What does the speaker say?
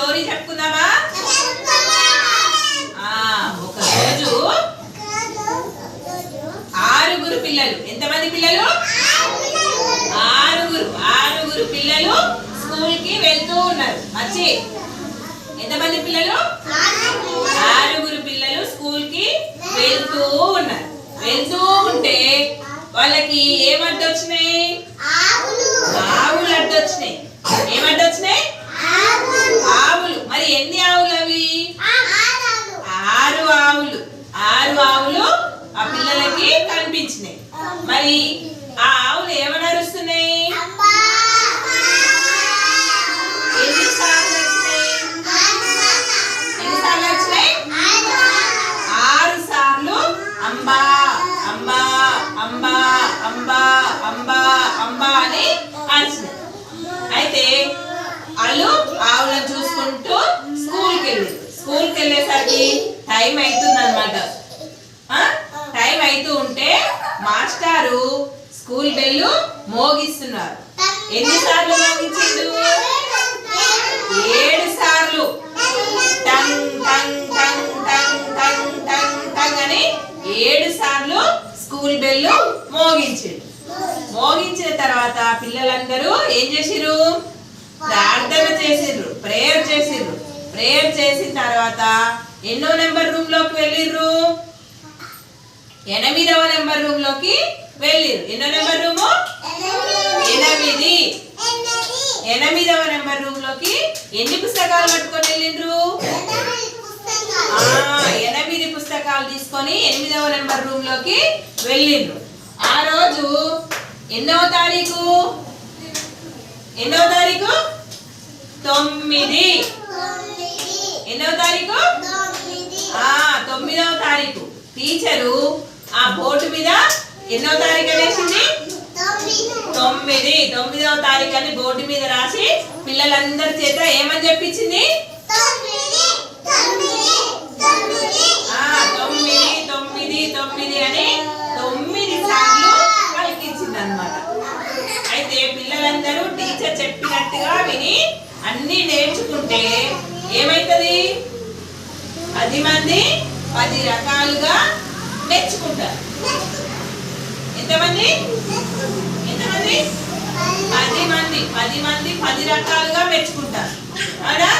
Story చెప్పుకుందామా? ఒక రోజు 6 పిల్లలు, ఎంతమంది పిల్లలు? 6 పిల్లలు స్కూల్ కి వెళ్తూ ఉన్నారు. వచ్చి ఎంతమంది పిల్లలు? 6 పిల్లలు స్కూల్ కి వెళ్తూ ఉన్నారు. వెళ్తూ ఉంటే వాళ్ళకి ఏమడ్డొచ్చినాయి? ఆవులు అడ్డొచ్చినాయి. ఏమడ్డొచ్చినాయి? ఆవులు. మరి ఎన్ని ఆవులు అవి? 6 ఆవులు. 6 ఆవులు ఆ పిల్లలకి కనిపించినాయి. మరి ఆ ఆవులు ఏమని అరుస్తున్నాయి? ఎన్నిసార్లు వచ్చినాయి? 6 సార్లు అంబా అంబా అంబా అంబా అంబా అంబా అని అరిచినాయి. అయితే వాళ్ళు ఆవులను చూసుకుంటూ స్కూల్కి వెళ్ళేసరికి టైం అవుతుంది అనమాట. టైం అవుతూ ఉంటే మాస్టారు స్కూల్ బెల్లు మోగిస్తున్నారు. ఎన్నిసార్లు మోగించిండు? 7 సార్లు. Tongue tongue tongue tongue tongue tongue tongue అని 7 సార్లు స్కూల్ బెల్లు మోగించిండు. మోగించిన తర్వాత పిల్లలందరూ ఏం చేసిర్రు? ప్రార్థన చేసిర్రు, ప్రేయర్ చేసిర్రు. ప్రేయర్ చేసిన తర్వాత ఎన్నో నెంబర్ రూమ్ లోకి వెళ్ళిర్రు? 8వ నెంబర్ రూమ్ లోకి వెళ్ళిర్రు. ఎన్నో నెంబర్ రూము? 8. 8వ నెంబర్ రూమ్ లోకి ఎన్ని పుస్తకాలు పట్టుకొని వెళ్ళిండ్రు? 8 పుస్తకాలు తీసుకొని 8వ నెంబర్ రూమ్ లోకి వెళ్ళిండ్రు. ఆ రోజు ఎన్నో తారీఖు? 9వ తారీఖు. ఎన్నో తారీఖు? 9వ తారీఖు. టీచరు ఆ బోర్డు మీద ఎన్నో తారీఖు అనేసింది? 9. 9వ తారీఖు అని బోర్డు మీద రాసి పిల్లలందరి చేత ఏమని చెప్పించింది? 9 అని 9 సార్లు పలికించింది అన్నమాట. అయితే పిల్లలందరూ టీచర్ చెప్పినట్టుగా విని అన్ని నేర్చుకుంటే ఏమైతుంది? 10 మంది 10 రకాలుగా మెచ్చుకుంటారు. ఎంతమంది? 10 మంది 10 రకాలుగా మెచ్చుకుంటారు. అవునా?